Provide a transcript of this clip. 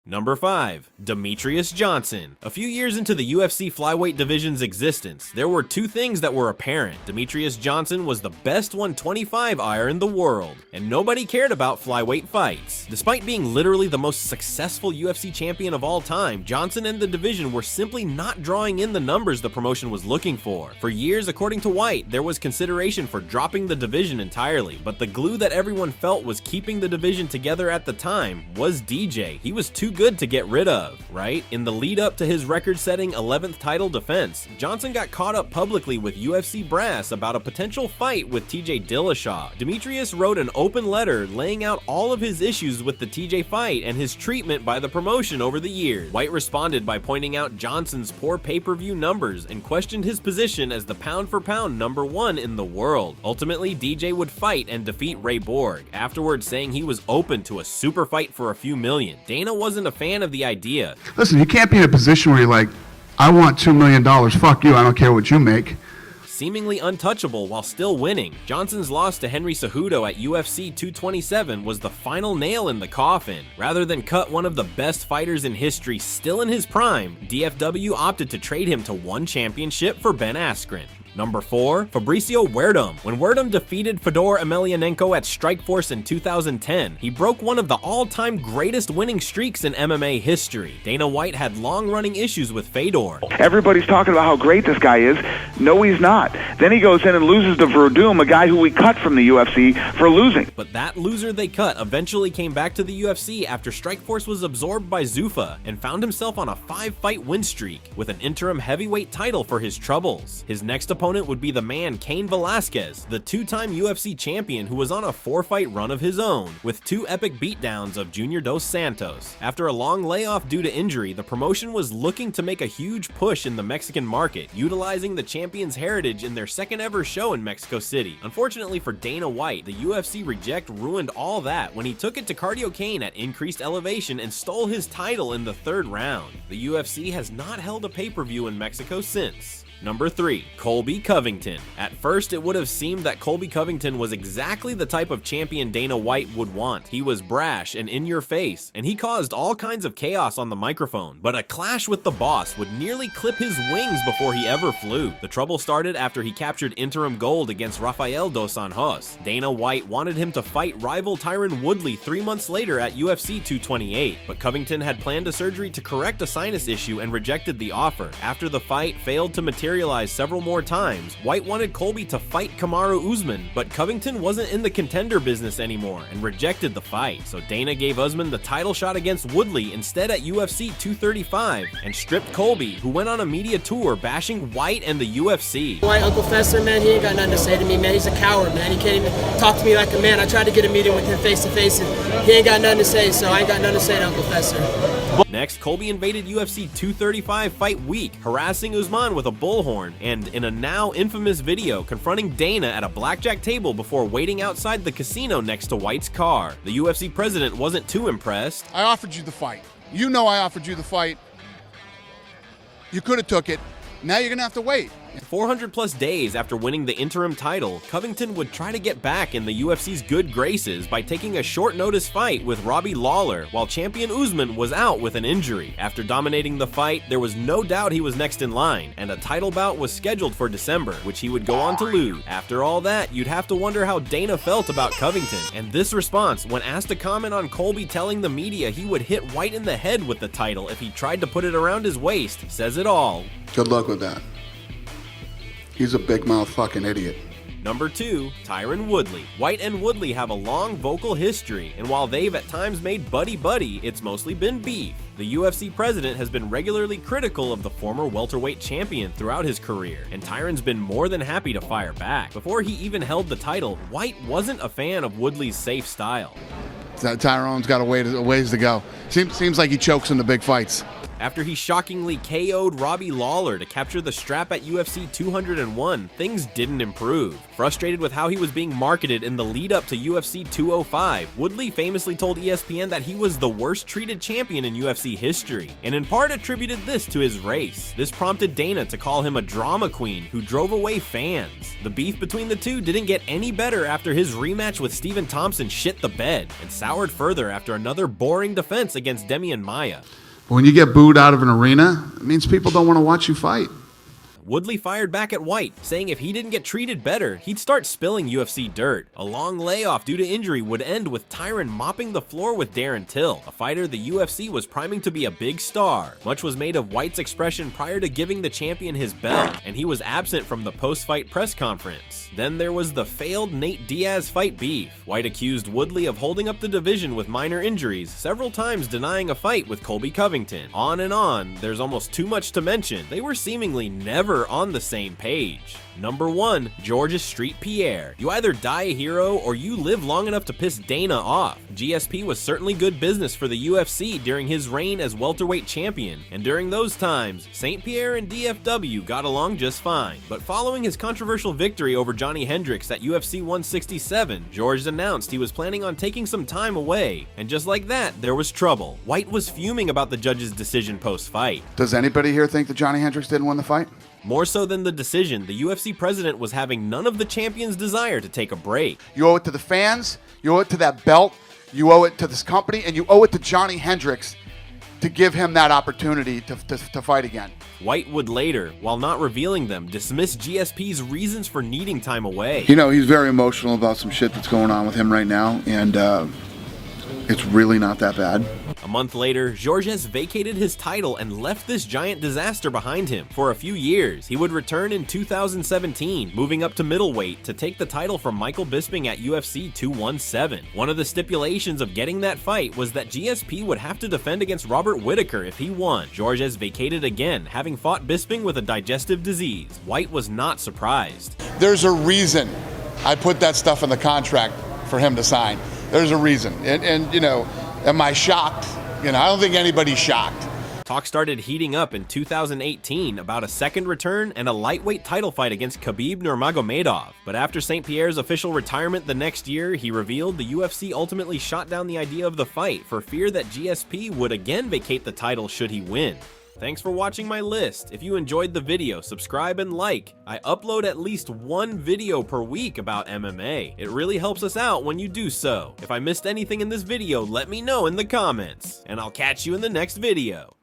Number 5. Demetrious Johnson. A few years into the UFC flyweight division's existence, there were two things that were apparent. Demetrious Johnson was the best 125-er in the world, and nobody cared about flyweight fights. Despite being literally the most successful UFC champion of all time, Johnson and the division were simply not drawing in the numbers the promotion was looking for. For years, according to White, there was consideration for dropping the division entirely, but the glue that everyone felt was keeping the division together at the time was DJ. He was too good to get rid of, right? In the lead up to his record-setting 11th title defense, Johnson got caught up publicly with UFC brass about a potential fight with TJ Dillashaw. Demetrious wrote an open letter laying out all of his issues with the TJ fight and his treatment by the promotion over the years. White responded by pointing out Johnson's poor pay-per-view numbers and questioned his position as the pound-for-pound #1 in the world. Ultimately, DJ would fight and defeat Ray Borg, afterwards saying he was open to a super fight for a few million. Dana wasn't a fan of the idea. Listen, you can't be in a position where you're like, I want $2 million, fuck you, I don't care what you make. Seemingly untouchable while still winning, Johnson's loss to Henry Cejudo at UFC 227 was the final nail in the coffin. Rather than cut one of the best fighters in history still in his prime, DFW opted to trade him to one championship for Ben Askren. Number 4. Fabricio Verdum. When Verdum defeated Fedor Emelianenko at Strikeforce in 2010, he broke one of the all-time greatest winning streaks in MMA history. Dana White had long-running issues with Fedor. Everybody's talking about how great this guy is. No, he's not. Then he goes in and loses to Verdum, a guy who we cut from the UFC for losing. But that loser they cut eventually came back to the UFC after Strikeforce was absorbed by Zuffa and found himself on a 5-fight win streak with an interim heavyweight title for his troubles. His next opponent would be the man Cain Velasquez, the two-time UFC champion who was on a 4-fight run of his own, with 2 epic beatdowns of Junior Dos Santos. After a long layoff due to injury, the promotion was looking to make a huge push in the Mexican market, utilizing the champion's heritage in their second ever show in Mexico City. Unfortunately for Dana White, the UFC reject ruined all that when he took it to Cardio Kane at increased elevation and stole his title in the 3rd round. The UFC has not held a pay-per-view in Mexico since. Number 3. Colby Covington. At first, it would have seemed that Colby Covington was exactly the type of champion Dana White would want. He was brash and in your face, and he caused all kinds of chaos on the microphone. But a clash with the boss would nearly clip his wings before he ever flew. The trouble started after he captured interim gold against Rafael Dos Anjos. Dana White wanted him to fight rival Tyron Woodley 3 months later at UFC 228, but Covington had planned a surgery to correct a sinus issue and rejected the offer. After the fight failed to materialize several more times, White wanted Colby to fight Kamaru Usman, but Covington wasn't in the contender business anymore and rejected the fight, so Dana gave Usman the title shot against Woodley instead at UFC 235 and stripped Colby, who went on a media tour bashing White and the UFC. White, Uncle Fester, man, he ain't got nothing to say to me, man. He's a coward, man. He can't even talk to me like a man. I tried to get a meeting with him face to face and he ain't got nothing to say, so I ain't got nothing to say to Uncle Fester. Next, Colby invaded UFC 235 Fight Week, harassing Usman with a bullhorn, and in a now infamous video, confronting Dana at a blackjack table before waiting outside the casino next to White's car. The UFC president wasn't too impressed. I offered you the fight. You know I offered you the fight. You could have took it. Now you're going to have to wait. 400 plus days after winning the interim title, Covington would try to get back in the UFC's good graces by taking a short notice fight with Robbie Lawler while champion Usman was out with an injury. After dominating the fight, there was no doubt he was next in line, and a title bout was scheduled for December, which he would go on to lose. After all that, you'd have to wonder how Dana felt about Covington, and this response, when asked to comment on Colby telling the media he would hit White in the head with the title if he tried to put it around his waist, says it all. Good luck with that. He's a big mouth fucking idiot. Number 2, Tyron Woodley. White and Woodley have a long vocal history, and while they've at times made buddy-buddy, it's mostly been beef. The UFC president has been regularly critical of the former welterweight champion throughout his career, and Tyron's been more than happy to fire back. Before he even held the title, White wasn't a fan of Woodley's safe style. Tyron's got a ways to go. Seems like he chokes in the big fights. After he shockingly KO'd Robbie Lawler to capture the strap at UFC 201, things didn't improve. Frustrated with how he was being marketed in the lead-up to UFC 205, Woodley famously told ESPN that he was the worst-treated champion in UFC history, and in part attributed this to his race. This prompted Dana to call him a drama queen who drove away fans. The beef between the two didn't get any better after his rematch with Stephen Thompson shit the bed, and soured further after another boring defense against Demian Maia. When you get booed out of an arena, it means people don't want to watch you fight. Woodley fired back at White, saying if he didn't get treated better, he'd start spilling UFC dirt. A long layoff due to injury would end with Tyron mopping the floor with Darren Till, a fighter the UFC was priming to be a big star. Much was made of White's expression prior to giving the champion his belt, and he was absent from the post-fight press conference. Then there was the failed Nate Diaz fight beef. White accused Woodley of holding up the division with minor injuries, several times denying a fight with Colby Covington. On and on, there's almost too much to mention. They were seemingly never on the same page. Number 1, Georges St-Pierre. You either die a hero or you live long enough to piss Dana off. GSP was certainly good business for the UFC during his reign as welterweight champion, and during those times, St-Pierre and DFW got along just fine. But following his controversial victory over Johnny Hendricks at UFC 167, Georges announced he was planning on taking some time away, and just like that, there was trouble. White was fuming about the judge's decision post-fight. Does anybody here think that Johnny Hendricks didn't win the fight? More so than the decision, the UFC president was having none of the champion's desire to take a break. You owe it to the fans, you owe it to that belt, you owe it to this company, and you owe it to Johnny Hendricks to give him that opportunity to fight again. White would later, while not revealing them, dismiss GSP's reasons for needing time away. You know, he's very emotional about some shit that's going on with him right now, and it's really not that bad. A month later, Georges vacated his title and left this giant disaster behind him. For a few years, he would return in 2017, moving up to middleweight to take the title from Michael Bisping at UFC 217. One of the stipulations of getting that fight was that GSP would have to defend against Robert Whittaker if he won. Georges vacated again, having fought Bisping with a digestive disease. White was not surprised. There's a reason I put that stuff in the contract for him to sign. There's a reason. And you know, am I shocked? You know, I don't think anybody's shocked. Talk started heating up in 2018 about a second return and a lightweight title fight against Khabib Nurmagomedov. But after St-Pierre's official retirement the next year, he revealed the UFC ultimately shot down the idea of the fight for fear that GSP would again vacate the title should he win. Thanks for watching my list. If you enjoyed the video, subscribe and like. I upload at least one video per week about MMA. It really helps us out when you do so. If I missed anything in this video, let me know in the comments, and I'll catch you in the next video.